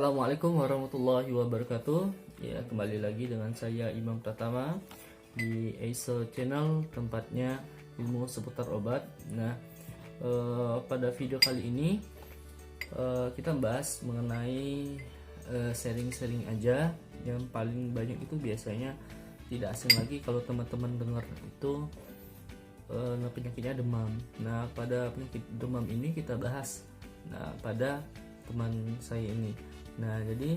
Assalamualaikum warahmatullahi wabarakatuh. Ya, kembali lagi dengan saya Imam Pratama di Acer Channel, tempatnya ilmu seputar obat. Nah, pada video kali ini kita bahas mengenai sharing-sharing aja. Yang paling banyak itu biasanya tidak asing lagi kalau teman-teman dengar itu penyakitnya demam. Nah, pada penyakit demam ini kita bahas. Nah, pada teman saya ini. Nah, jadi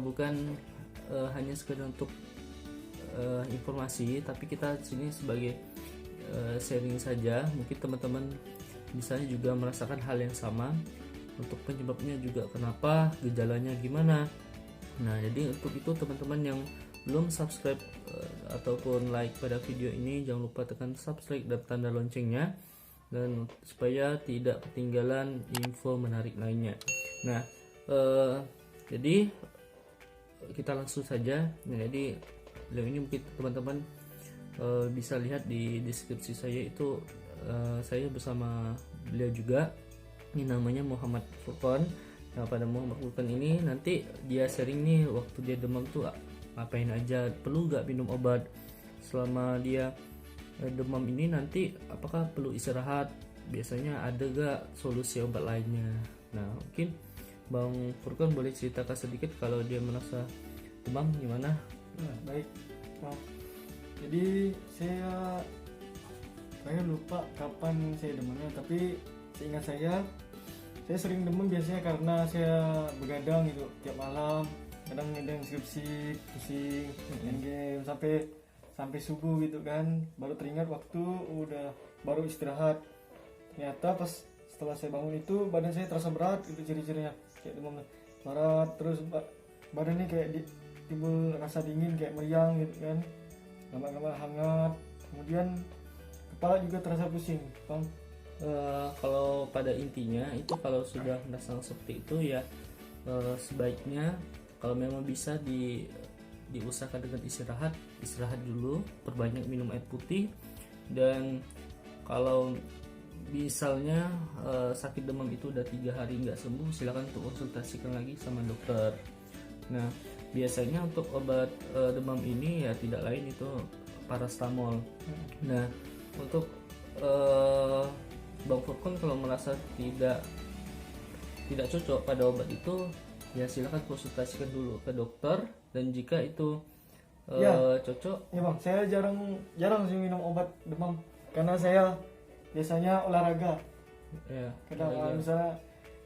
bukan hanya sekedar untuk informasi, tapi kita sini sebagai sharing saja. Mungkin teman-teman misalnya juga merasakan hal yang sama, untuk penyebabnya juga kenapa, gejalanya gimana. Nah, jadi untuk itu teman-teman yang belum subscribe ataupun like pada video ini, jangan lupa tekan subscribe dan tanda loncengnya, dan supaya tidak ketinggalan info menarik lainnya. Nah, jadi kita langsung saja. Nah, jadi video ini mungkin teman-teman bisa lihat di deskripsi saya itu, saya bersama beliau juga. Ini namanya Muhammad Furqan. Nah, pada Muhammad Furqan ini nanti dia sharing nih waktu dia demam tuh ngapain aja, perlu gak minum obat selama dia demam ini, nanti apakah perlu istirahat, biasanya ada gak solusi obat lainnya. Nah, mungkin Bang Furqan boleh ceritakan sedikit kalau dia merasa demam gimana? Nah, baik. Nah, jadi saya lupa kapan saya demamnya, tapi seingat saya sering demam biasanya karena saya begadang gitu tiap malam, kadang ngedang skripsi, pusing, main game sampai subuh gitu kan, baru teringat waktu baru istirahat. Ternyata pas setelah saya bangun itu badan saya terasa berat, itu ciri-cirinya kayak demam berat, terus badannya kayak timbul rasa dingin kayak meriang gitu kan, lama-lama hangat, kemudian kepala juga terasa pusing, Bang. Kalau pada intinya itu kalau sudah merasa seperti itu ya, sebaiknya kalau memang bisa diusahakan dengan istirahat dulu, perbanyak minum air putih, dan kalau misalnya sakit demam itu udah 3 hari nggak sembuh, silakan untuk konsultasikan lagi sama dokter. Nah, biasanya untuk obat demam ini ya tidak lain itu paracetamol. Nah, untuk Bang Furqan kalau merasa tidak cocok pada obat itu, ya silakan konsultasikan dulu ke dokter, dan jika itu cocok. Ya Bang, saya jarang sih minum obat demam karena saya biasanya olahraga. Ya, Kadang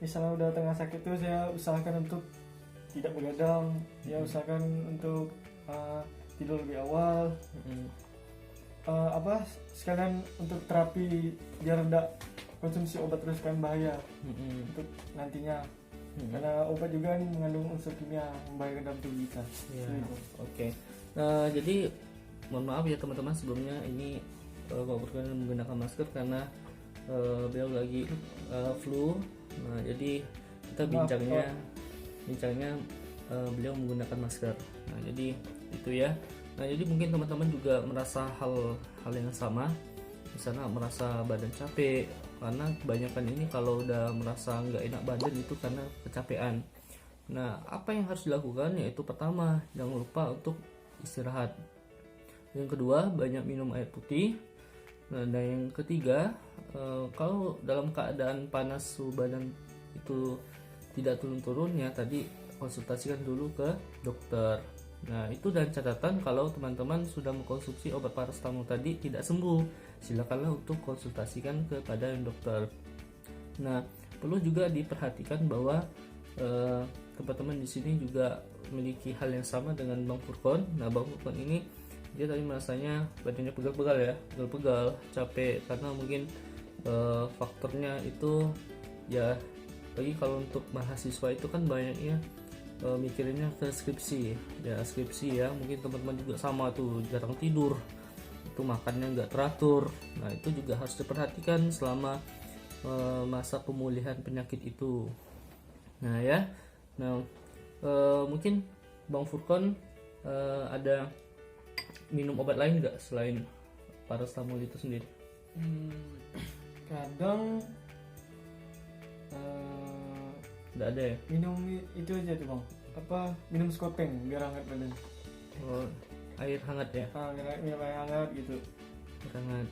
misalnya udah tengah sakit tuh saya usahakan untuk tidak begadang, ya usahakan untuk tidur lebih awal. Sekalian untuk terapi biar tidak konsumsi obat terus kan bahaya untuk nantinya. Karena obat juga mengandung unsur kimia membahayakan dalam tubuh kita. Ya, oke. Jadi mohon maaf ya teman-teman, sebelumnya ini Pak Furqan menggunakan masker karena beliau lagi flu. Nah, jadi kita bincangnya beliau menggunakan masker. Nah, jadi itu ya. Nah, jadi mungkin teman-teman juga merasa hal yang sama, misalnya merasa badan capek, karena kebanyakan ini kalau udah merasa nggak enak badan itu karena kecapean. Nah, apa yang harus dilakukan? Yaitu pertama, jangan lupa untuk istirahat. Yang kedua, banyak minum air putih. Nah, dan yang ketiga, kalau dalam keadaan panas suhu badan itu tidak turun-turun ya, tadi konsultasikan dulu ke dokter. Nah, itu dan catatan kalau teman-teman sudah mengkonsumsi obat paracetamol tadi tidak sembuh, silakanlah untuk konsultasikan kepada dokter. Nah, perlu juga diperhatikan bahwa teman-teman di sini juga memiliki hal yang sama dengan Bang Furqan. Nah, Bang Furqan ini dia tadi merasanya badannya pegal-pegal, capek, karena mungkin faktornya itu ya, bagi kalau untuk mahasiswa itu kan banyaknya mikirinnya ke skripsi ya, mungkin teman-teman juga sama tuh, jarang tidur, itu makannya nggak teratur. Nah, itu juga harus diperhatikan selama masa pemulihan penyakit itu. Nah ya, mungkin Bang Furqan ada minum obat lain nggak selain paracetamol itu sendiri? Kadang Tidak ada ya? Minum itu aja tuh bang, apa, minum skopeng biar hangat badan. Oh, air hangat ya? Minum air hangat gitu. Air hangat.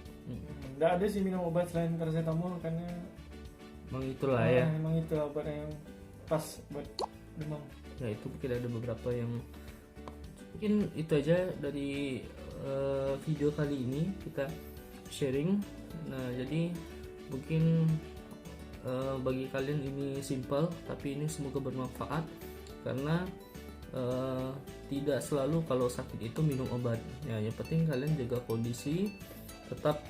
Nggak ada sih minum obat selain paracetamol karena Emang itulah ya. emang itu obat yang pas buat demam. Ya itu mungkin ada beberapa yang mungkin itu aja dari video kali ini kita sharing. Nah jadi mungkin bagi kalian ini simple, tapi ini semoga bermanfaat karena tidak selalu kalau sakit itu minum obat. Ya yang penting kalian jaga kondisi, tetap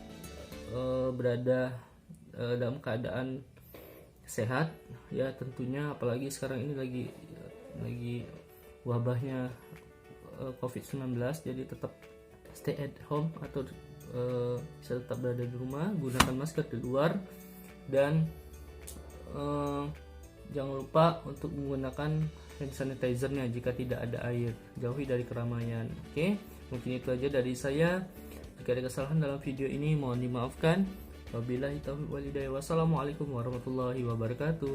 berada dalam keadaan sehat ya tentunya, apalagi sekarang ini lagi wabahnya COVID-19, jadi tetap stay at home atau bisa tetap berada di rumah, gunakan masker di luar, dan jangan lupa untuk menggunakan hand sanitizer-nya jika tidak ada air, jauhi dari keramaian. Oke, mungkin itu aja dari saya. Jika ada kesalahan dalam video ini mohon dimaafkan. Wabillahi taufiq wal hidayah. Wassalamualaikum warahmatullahi wabarakatuh.